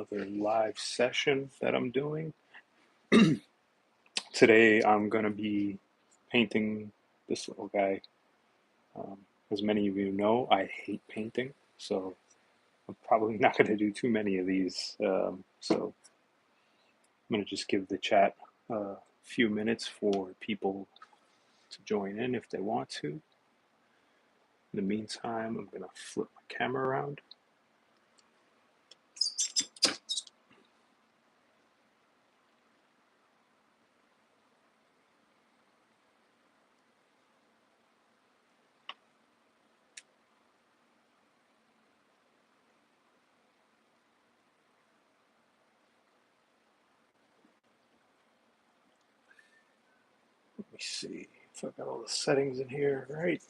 another live session that I'm doing. Today I'm going to be painting this little guy. Um, as many of you know, I hate painting, so I'm probably not going to do too many of these. So I'm going to just give the chat a few minutes for people to join in if they want to. In the meantime, I'm going to flip my camera around. Let me see if I've got all the settings in here right.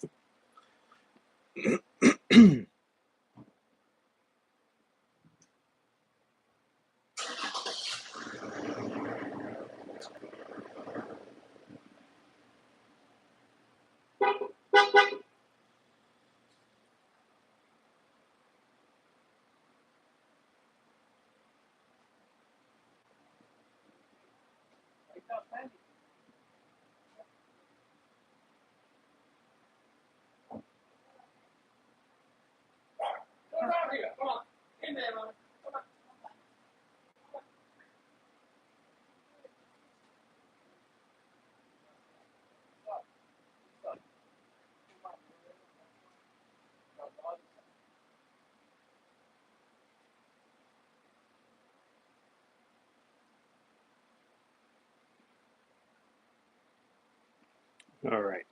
All right.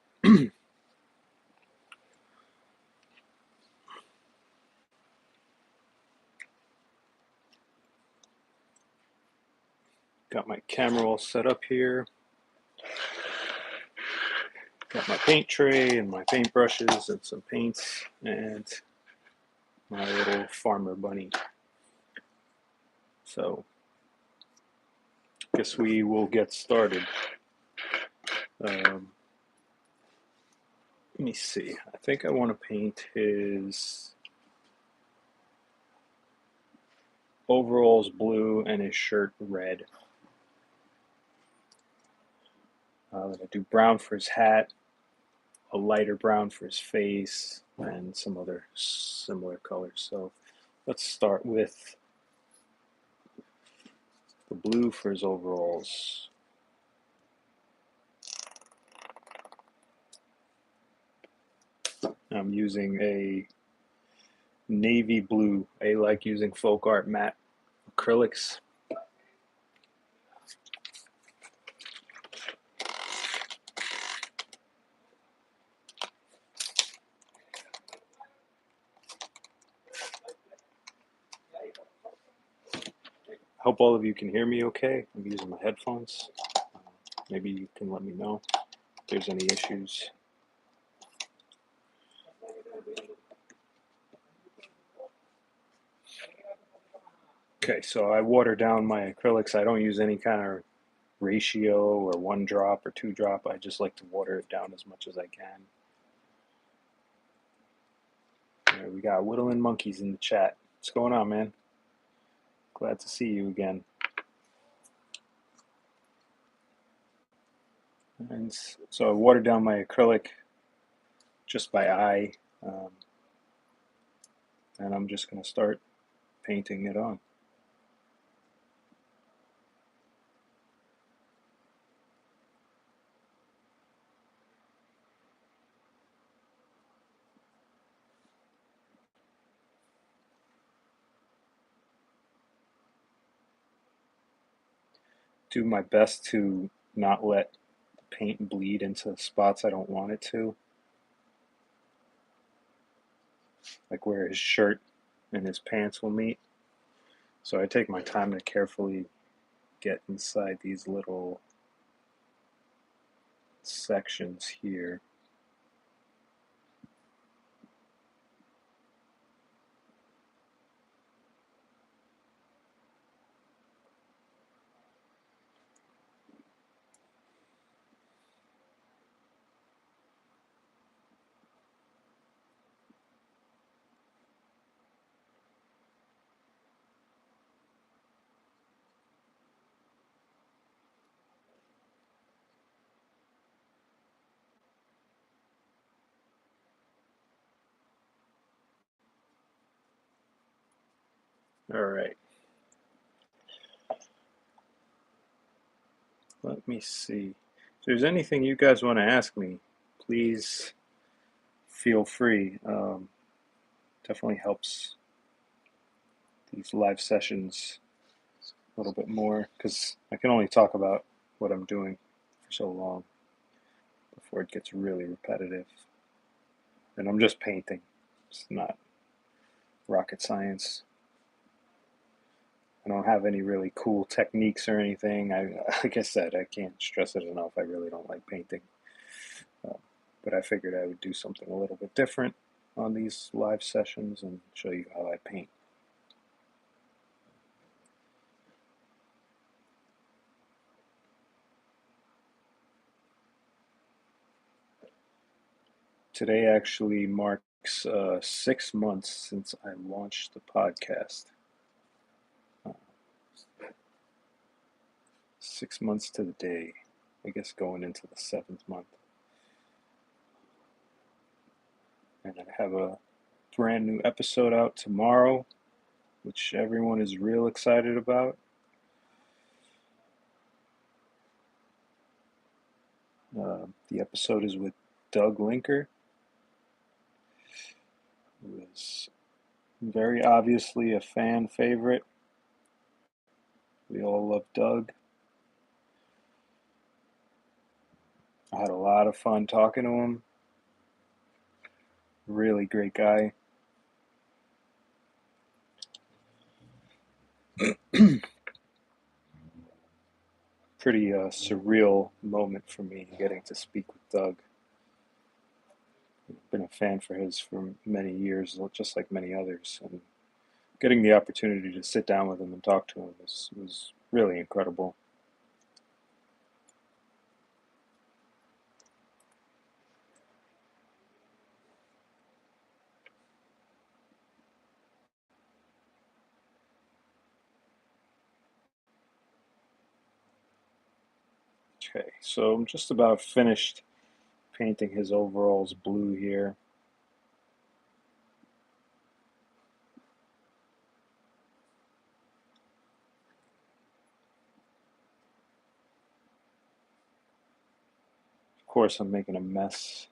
Got my camera all set up here. Got my paint tray and my paint brushes and some paints and my little farmer bunny. So, guess we will get started. Let me see. I think I want to paint his overalls blue and his shirt red. I'm going to do brown for his hat, a lighter brown for his face, and some other similar colors. So let's start with the blue for his overalls. I'm using a navy blue. I like using folk art matte acrylics. Hope all of you can hear me okay. I'm using my headphones. Maybe you can let me know if there's any issues. Okay, so I water down my acrylics. I don't use any kind of ratio or 1 drop or 2 drop. I just like to water it down as much as I can. Right, we got Whittling Monkeys in the chat. What's going on, man? Glad to see you again. And so I watered down my acrylic just by eye, and I'm just going to start painting it on. Do my best to not let the paint bleed into spots I don't want it to, like where his shirt and his pants will meet. So I take my time to carefully get inside these little sections here. All right. Let me see. If there's anything you guys want to ask me, please feel free. Definitely helps these live sessions a little bit more because I can only talk about what I'm doing for so long before it gets really repetitive. And I'm just painting. It's not rocket science. I don't have any really cool techniques or anything. Like I said, I can't stress it enough. I really don't like painting. Uh, but I figured I would do something a little bit different on these live sessions and show you how I paint. Today actually marks 6 months since I launched the podcast. Uh, 6 months to the day. I guess going into the seventh month. And I have a brand new episode out tomorrow, which everyone is real excited about. The episode is with Doug Linker, who is very obviously a fan favorite. We all love Doug. I had a lot of fun talking to him. Really great guy. Pretty surreal moment for me getting to speak with Doug. I've been a fan for his for many years, just like many others, and getting the opportunity to sit down with him and talk to him was really incredible. Okay, so I'm just about finished painting his overalls blue here. Of course, I'm making a mess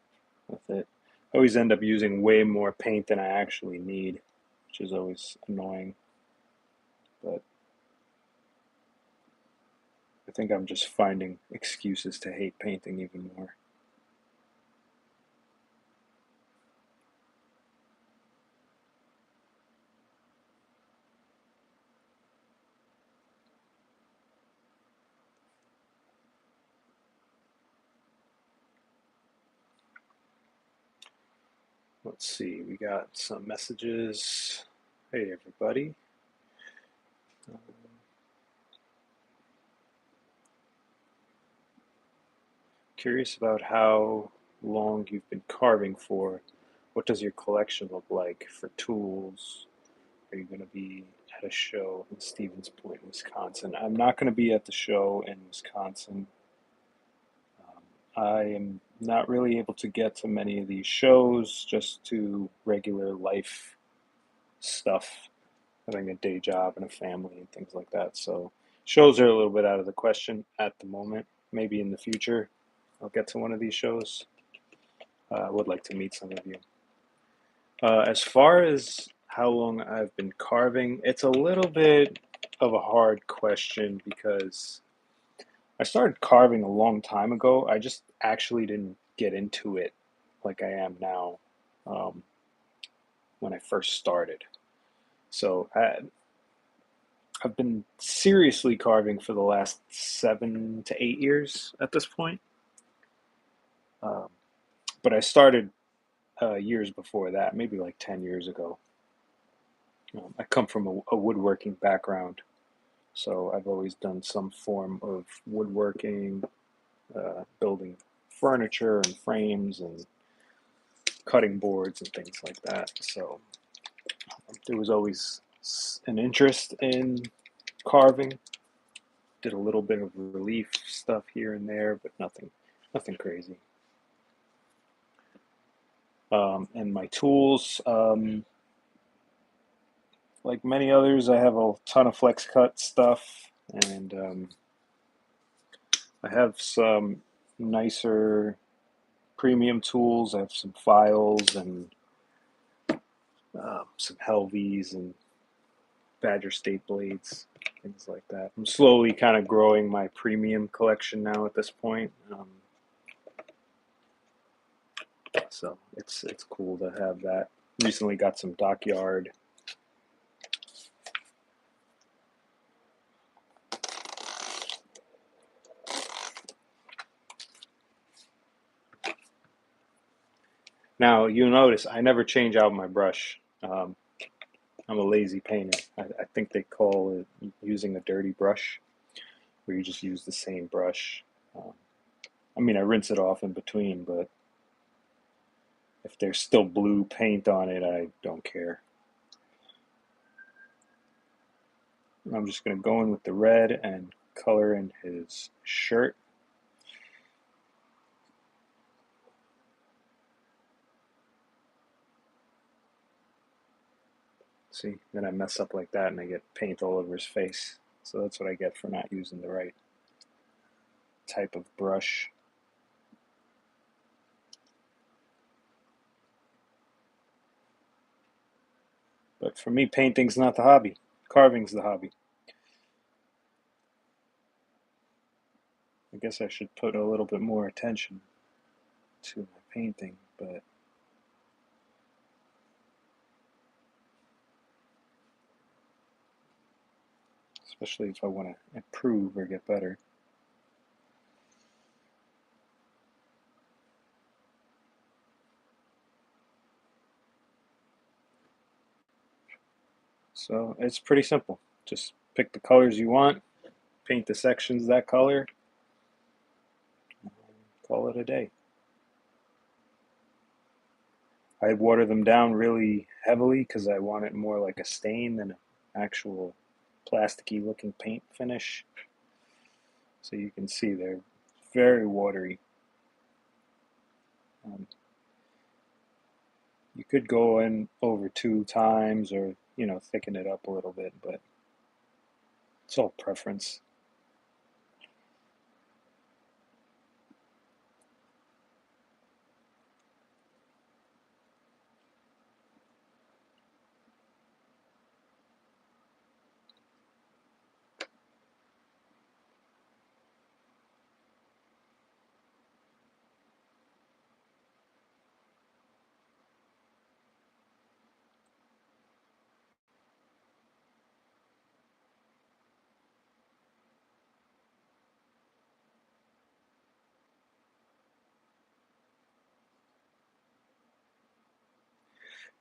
with it. I always end up using way more paint than I actually need, which is always annoying. But I think I'm just finding excuses to hate painting even more. Let's see, we got some messages. Hey, everybody. Um, Curious about how long you've been carving for. What does your collection look like for tools? Are you going to be at a show in Stevens Point, Wisconsin? I'm not going to be at the show in Wisconsin. I am not really able to get to many of these shows just to regular life stuff, having a day job and a family and things like that. So shows are a little bit out of the question at the moment. Maybe in the future I'll get to one of these shows. I would like to meet some of you. As far as how long I've been carving, it's a little bit of a hard question because I started carving a long time ago. I just actually didn't get into it like I am now um, when I first started. So I've been seriously carving for the last 7 to 8 years at this point. Um, but I started years before that, maybe like 10 years ago. I come from a woodworking background, so I've always done some form of woodworking, building furniture and frames and cutting boards and things like that. So there was always an interest in carving. Did a little bit of relief stuff here and there, but nothing crazy. And my tools, like many others, I have a ton of flex cut stuff, and I have some nicer premium tools. I have some files and some Helvies and Badger State blades, things like that. I'm slowly kind of growing my premium collection now at this point. So it's cool to have that. Recently got some Dockyard. Now you'll notice I never change out my brush. I'm a lazy painter. I think they call it using a dirty brush, where you just use the same brush. Um, I mean, I rinse it off in between, but if there's still blue paint on it, I don't care. I'm just going to go in with the red and color in his shirt. See, then I mess up like that and I get paint all over his face. So that's what I get for not using the right type of brush. But for me, painting's not the hobby. Carving's the hobby. I guess I should put a little bit more attention to my painting, but especially if I want to improve or get better. So it's pretty simple. Just pick the colors you want, paint the sections that color, and call it a day. I water them down really heavily because I want it more like a stain than an actual plasticky looking paint finish. So you can see they're very watery. Um, you could go in over 2 times or, thicken it up a little bit, but it's all preference.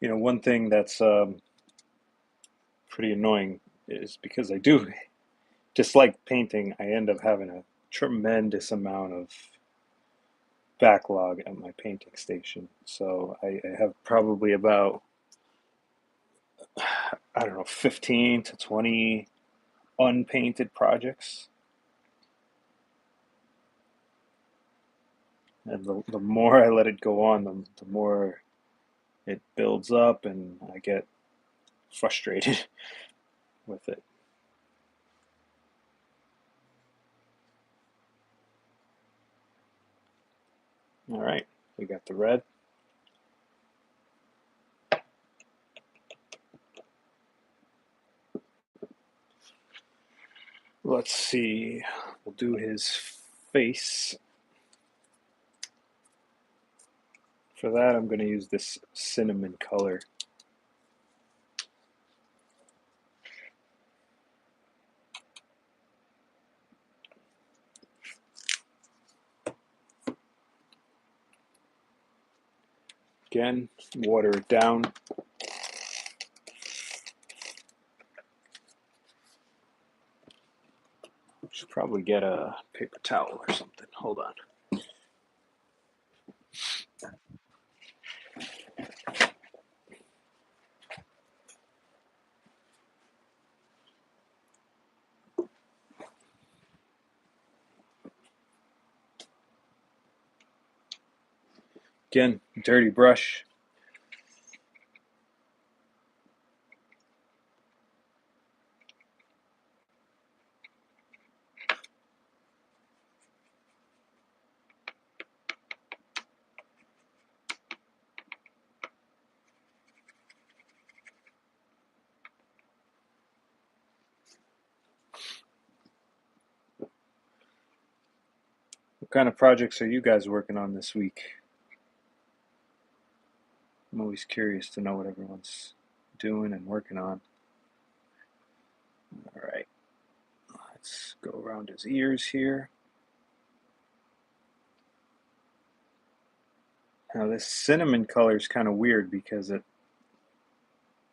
One thing that's pretty annoying is because I do dislike painting, I end up having a tremendous amount of backlog at my painting station. So I have probably about, I don't know, 15 to 20 unpainted projects. And the more I let it go on, the more it builds up and I get frustrated with it. All right, we got the red. Let's see, we'll do his face. For that, I'm going to use this cinnamon color. Again, water it down. Should probably get a paper towel or something. Hold on. Again, dirty brush. kind of projects are you guys working on this week? I'm always curious to know what everyone's doing and working on. All right, let's go around his ears here. Now this cinnamon color is kind of weird because it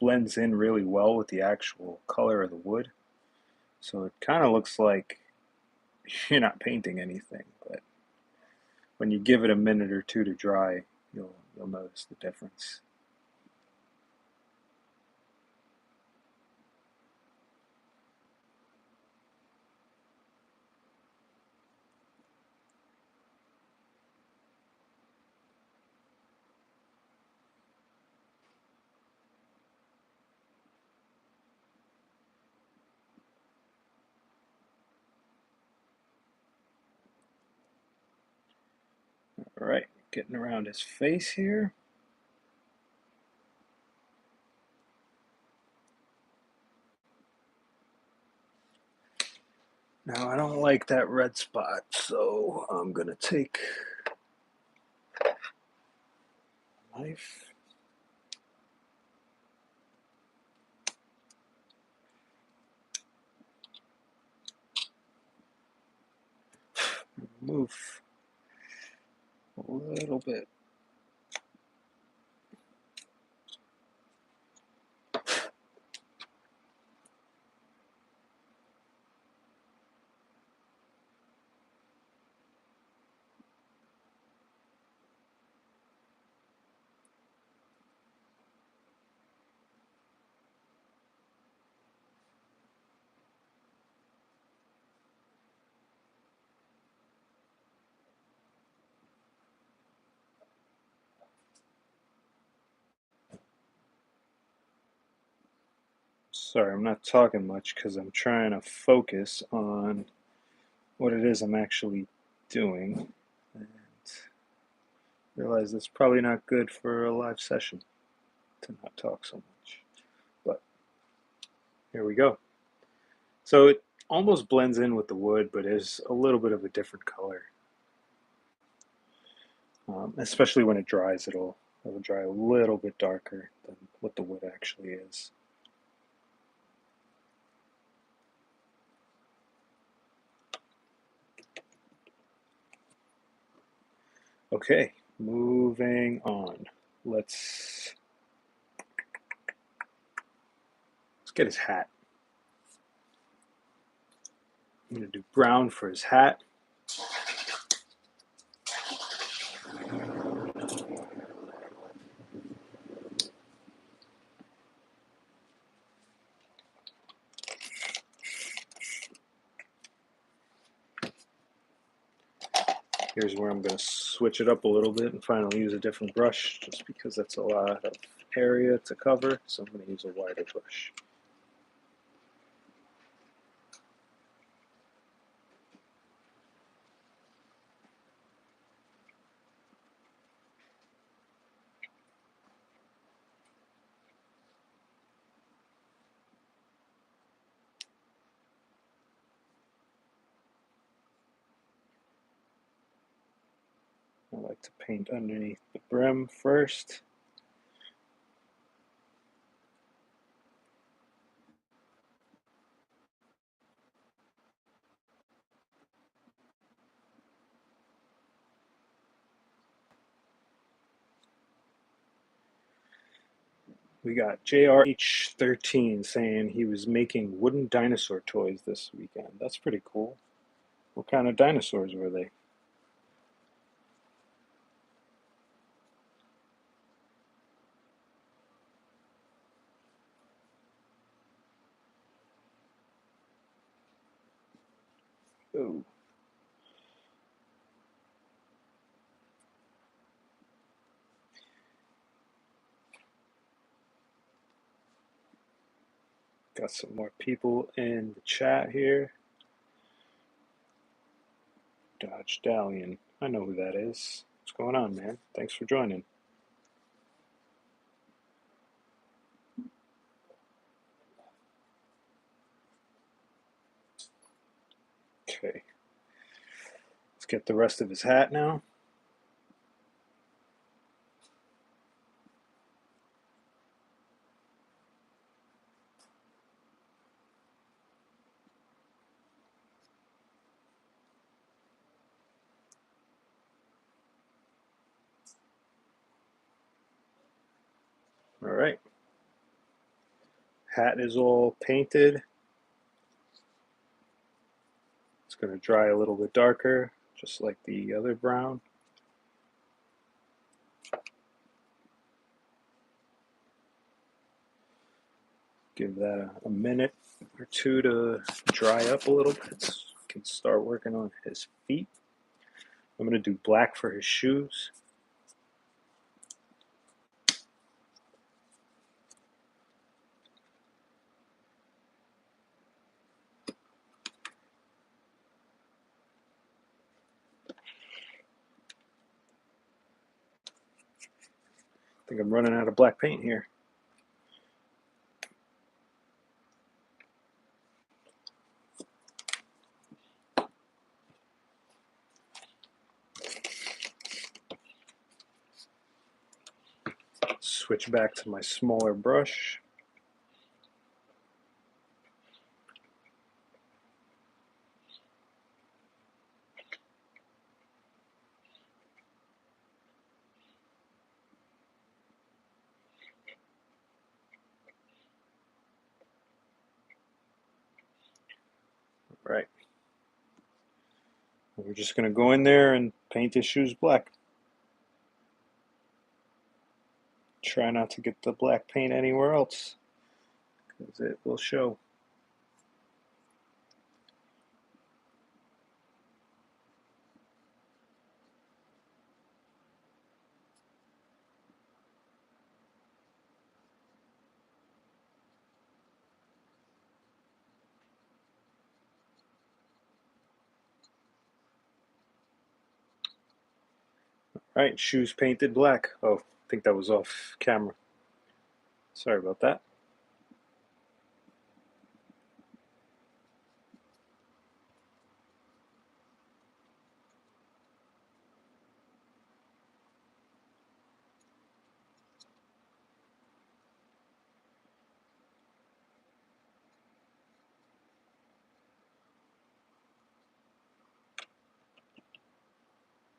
blends in really well with the actual color of the wood. So it kind of looks like you're not painting anything, but when you give it a minute or two to dry, you'll notice the difference. All right, getting around his face here. Now I don't like that red spot, so I'm gonna take a knife. Move a little bit. Sorry, I'm not talking much because I'm trying to focus on what it is I'm actually doing and realize it's probably not good for a live session to not talk so much. But here we go. So it almost blends in with the wood, but is a little bit of a different color. Especially when it dries, it'll dry a little bit darker than what the wood actually is. Okay, moving on. Let's get his hat. I'm gonna do brown for his hat. Here's where I'm going to switch it up a little bit and finally use a different brush just because that's a lot of area to cover, so I'm going to use a wider brush. I like to paint underneath the brim first. We got JRH13 saying he was making wooden dinosaur toys this weekend. That's pretty cool. What kind of dinosaurs were they? Ooh. Got some more people in the chat here. Dodge Dalian. I know who that is. What's going on, man? Thanks for joining. Okay. Let's get the rest of his hat now. All right. Hat is all painted. It's going to dry a little bit darker, just like the other brown. Give that a minute or two to dry up a little bit so we can start working on his feet. I'm going to do black for his shoes. I think I'm running out of black paint here. Switch back to my smaller brush. Right. We're just going to go in there and paint his shoes black. Try not to get the black paint anywhere else, because it will show. Right, shoes painted black. Oh, I think that was off camera. Sorry about that.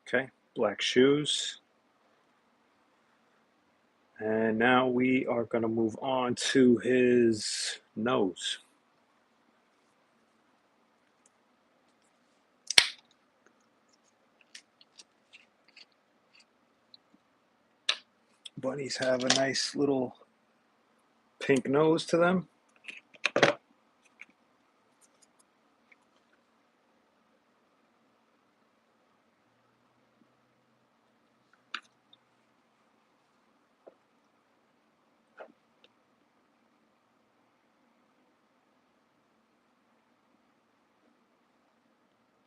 Okay, black shoes. And now we are going to move on to his nose. Bunnies have a nice little pink nose to them.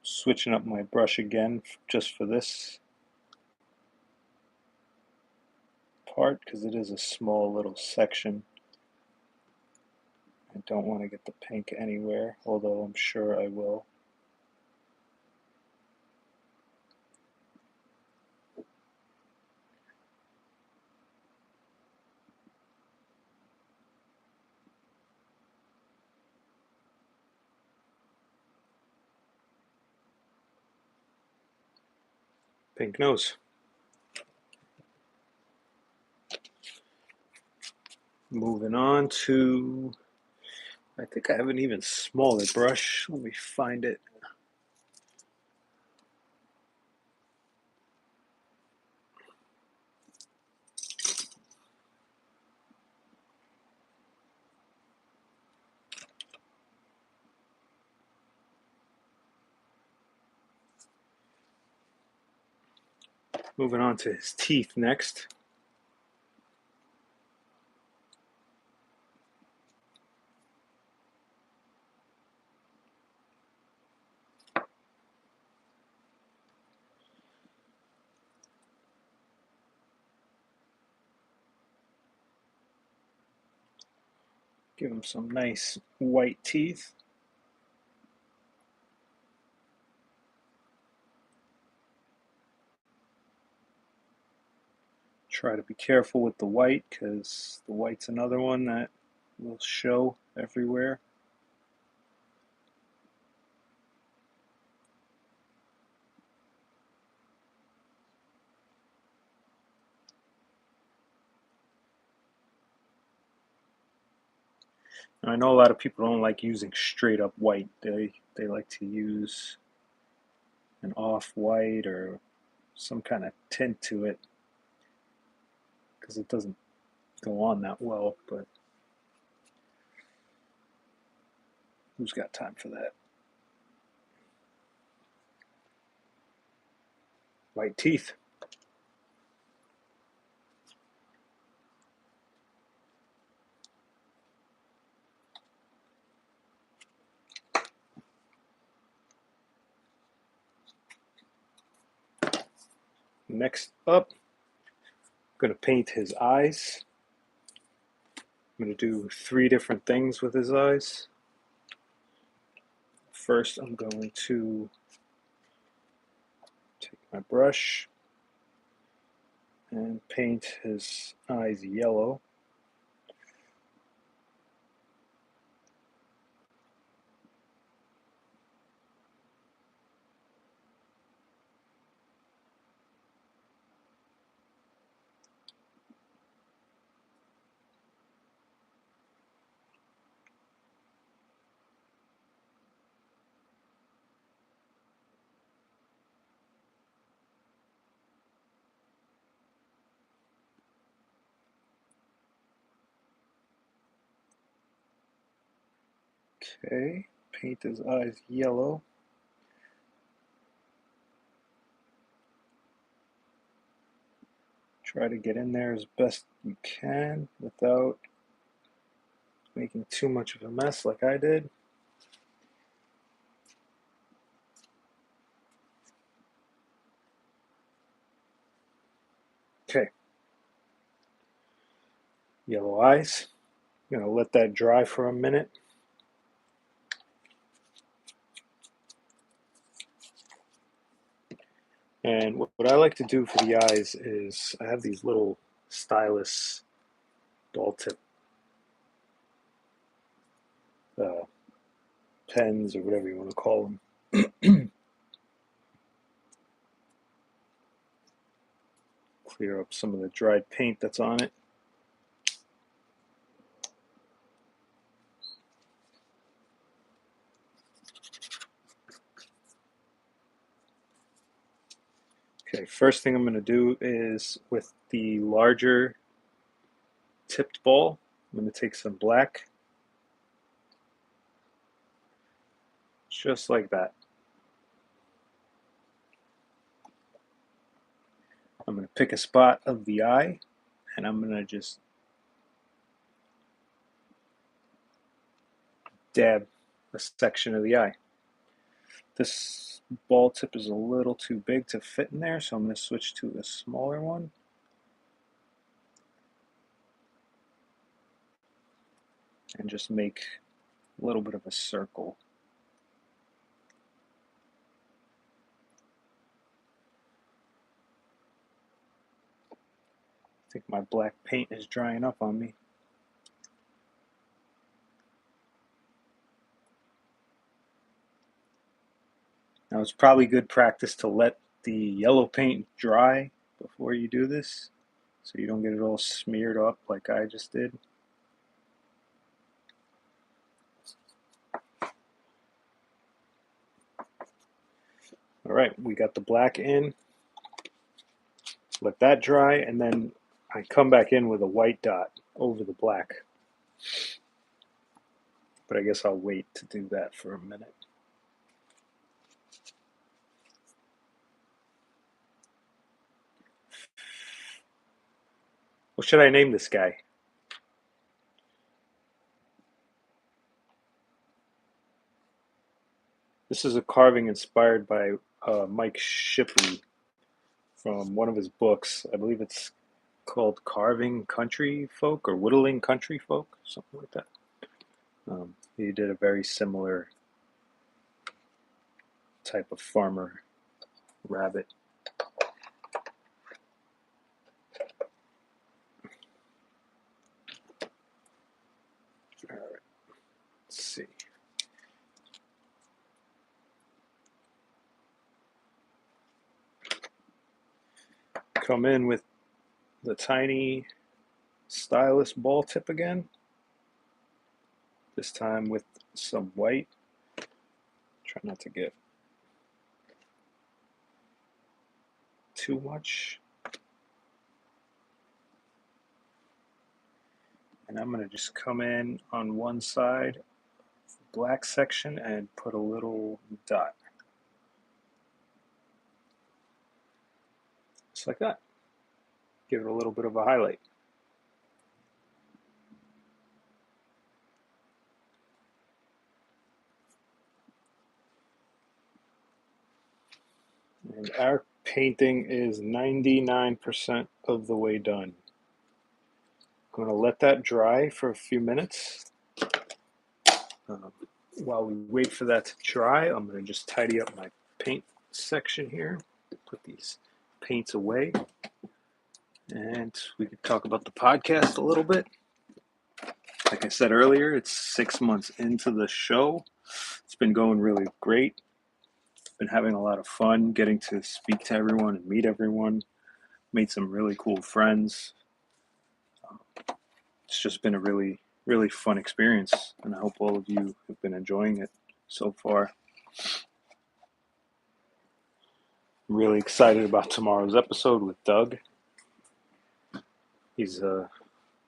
Switching up my brush again just for this part because it is a small little section. I don't want to get the pink anywhere, although I'm sure I will. Pink nose. Moving on to, I think I have an even smaller brush. Let me find it. Moving on to his teeth next. Give him some nice white teeth. Try to be careful with the white because the white's another one that will show everywhere. And I know a lot of people don't like using straight up white. They like to use an off white or some kind of tint to it because it doesn't go on that well, but who's got time for that? White teeth. Next up, I'm going to paint his eyes. I'm going to do 3 different things with his eyes. First, I'm going to take my brush and paint his eyes yellow. Okay, paint his eyes yellow. Try to get in there as best you can without making too much of a mess like I did. Okay, yellow eyes. I'm going to let that dry for a minute. And what I like to do for the eyes is I have these little stylus ball tip uh, pens or whatever you want to call them. Clear up some of the dried paint that's on it. Okay, first thing I'm going to do is with the larger tipped ball, I'm going to take some black, just like that. I'm going to pick a spot of the eye, and I'm going to just dab a section of the eye. This ball tip is a little too big to fit in there, so I'm going to switch to a smaller one. And just make a little bit of a circle. I think my black paint is drying up on me. Now it's probably good practice to let the yellow paint dry before you do this, so you don't get it all smeared up like I just did. All right, we got the black in. Let that dry, and then I come back in with a white dot over the black. But I guess I'll wait to do that for a minute. What should I name this guy? This is a carving inspired by Mike Shipley from one of his books. I believe it's called Carving Country Folk or Whittling Country Folk, something like that. He did a very similar type of farmer rabbit. come in with the tiny stylus ball tip again, this time with some white. Try not to get too much. And I'm going to just come in on one side, black section, and put a little dot. Just like that. Give it a little bit of a highlight. And our painting is 99% of the way done. I'm going to let that dry for a few minutes. While we wait for that to dry, I'm going to just tidy up my paint section here. Put these paints away. And we could talk about the podcast a little bit. Like I said earlier, it's 6 months into the show. It's been going really great. Been having a lot of fun getting to speak to everyone and meet everyone. Made some really cool friends. It's just been a really, really fun experience, and I hope all of you have been enjoying it so far. I'm really excited about tomorrow's episode with Doug. He's an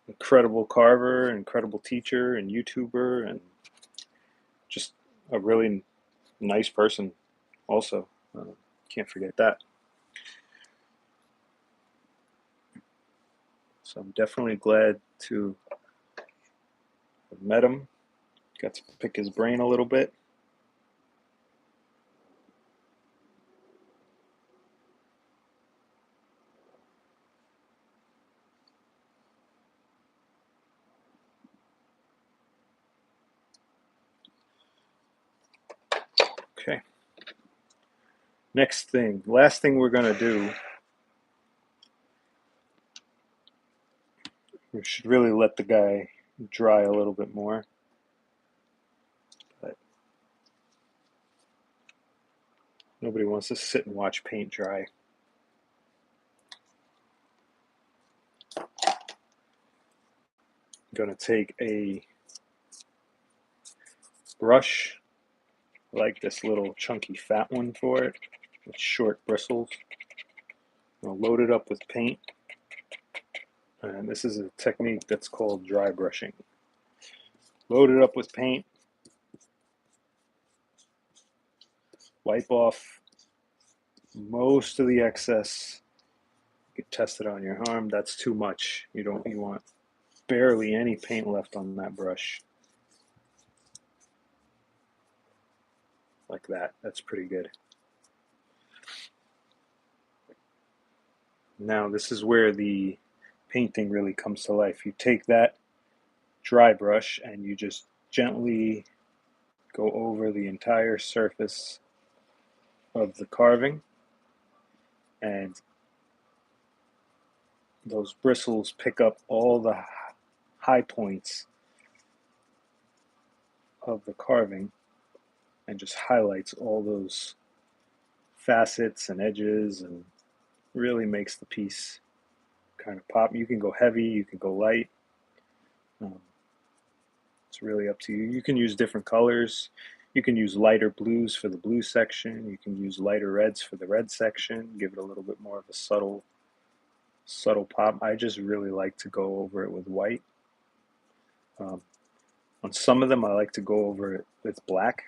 incredible carver, incredible teacher, and YouTuber, and just a really nice person also. Can't forget that. So I'm definitely glad to have met him. Got to pick his brain a little bit. Okay. Next thing, last thing we're going to do, we should really let the guy dry a little bit more. But nobody wants to sit and watch paint dry. I'm going to take a brush, like this little chunky fat one for it, with short bristles. I'm going to load it up with paint. And this is a technique that's called dry brushing. Load it up with paint. Wipe off most of the excess. You can test it on your arm. That's too much. You want barely any paint left on that brush. Like that. That's pretty good. Now this is where the painting really comes to life. You take that dry brush and you just gently go over the entire surface of the carving, and those bristles pick up all the high points of the carving and just highlights all those facets and edges and really makes the piece kind of pop. You can go heavy, you can go light. It's really up to you. You can use different colors. You can use lighter blues for the blue section. You can use lighter reds for the red section. Give it a little bit more of a subtle pop. I just really like to go over it with white. On some of them, I like to go over it with black.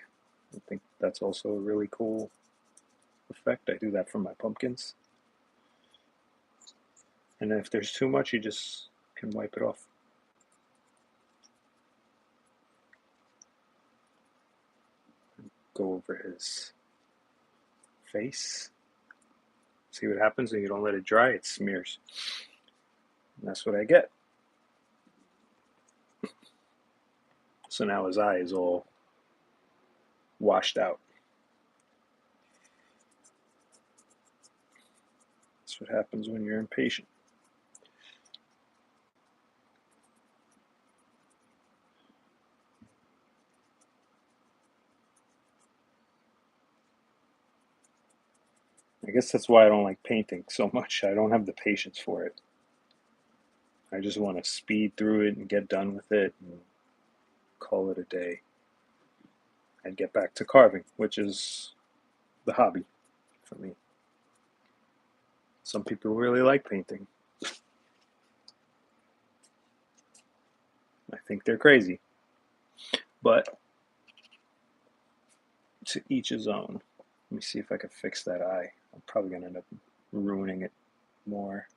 I think that's also a really cool effect. I do that for my pumpkins. And if there's too much, you just can wipe it off. Go over his face. See what happens when you don't let it dry? It smears. And that's what I get. So now his eye is all washed out. That's what happens when you're impatient. I guess that's why I don't like painting so much. I don't have the patience for it. I just want to speed through it and get done with it and call it a day and get back to carving, which is the hobby for me. Some people really like painting. I think they're crazy, but to each his own. Let me see if I can fix that eye. I'm probably going to end up ruining it more.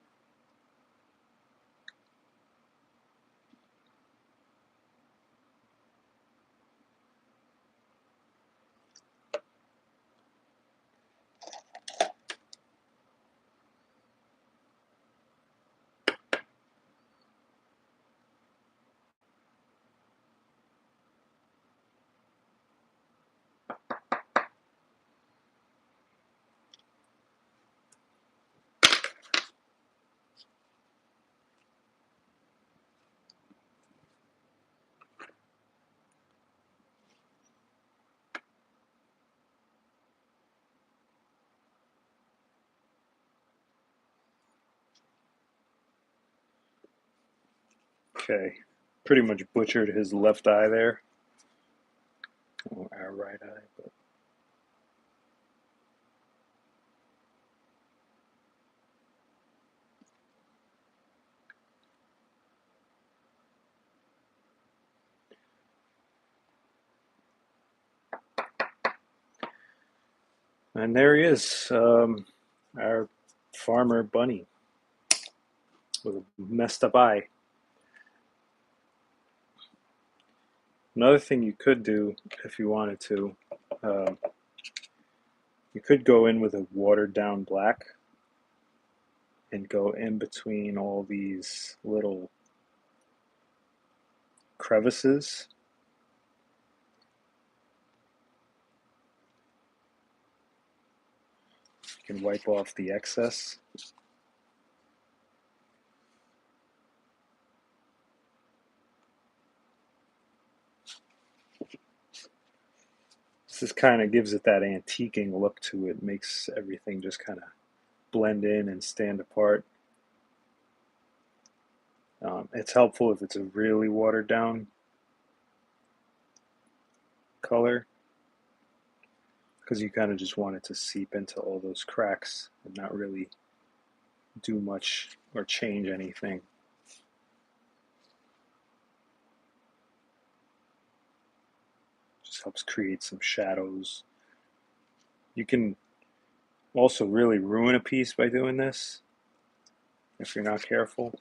Okay, pretty much butchered his left eye there. Or our right eye, but and there he is, our farmer bunny with a messed up eye. Another thing you could do if you wanted to, um, you could go in with a watered down black and go in between all these little crevices. You can wipe off the excess. This kind of gives it that antiquing look to it, makes everything just kind of blend in and stand apart. It's helpful if it's a really watered down color because you kind of just want it to seep into all those cracks and not really do much or change anything. Just helps create some shadows. You can also really ruin a piece by doing this if you're not careful.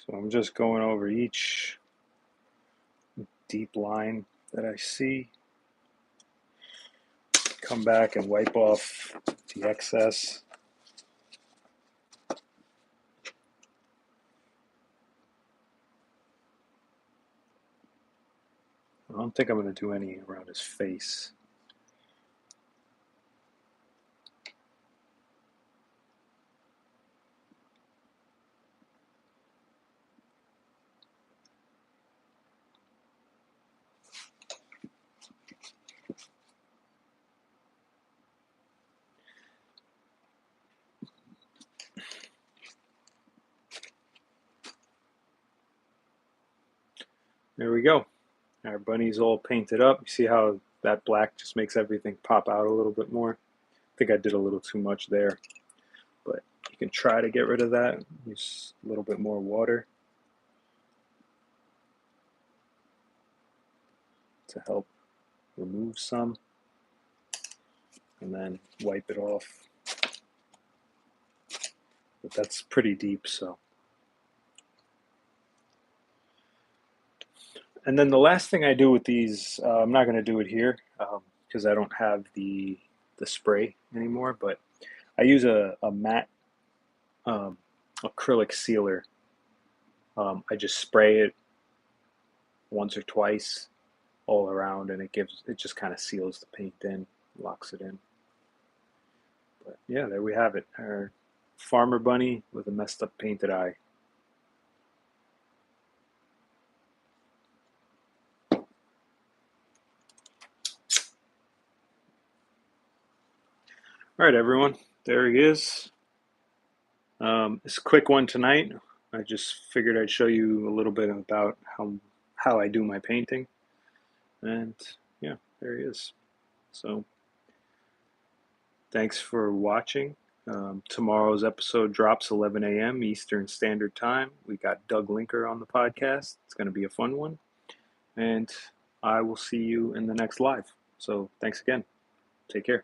So I'm just going over each deep line that I see. Come back and wipe off the excess. I don't think I'm going to do any around his face. There we go. Our bunny's all painted up. You see how that black just makes everything pop out a little bit more? I think I did a little too much there, but you can try to get rid of that. Use a little bit more water to help remove some, and then wipe it off. But that's pretty deep, so. And then the last thing I do with these, I'm not going to do it here because I don't have the spray anymore, but I use a matte um, acrylic sealer I just spray it once or twice all around, and it just kind of seals the paint in, locks it in. But yeah, there we have it. Our farmer bunny with a messed up painted eye. All right, everyone. There he is. It's a quick one tonight. I just figured I'd show you a little bit about how I do my painting, and yeah, there he is. So thanks for watching. Tomorrow's episode drops 11 a.m. Eastern Standard Time. We got Doug Linker on the podcast. It's going to be a fun one, and I will see you in the next live. So thanks again. Take care.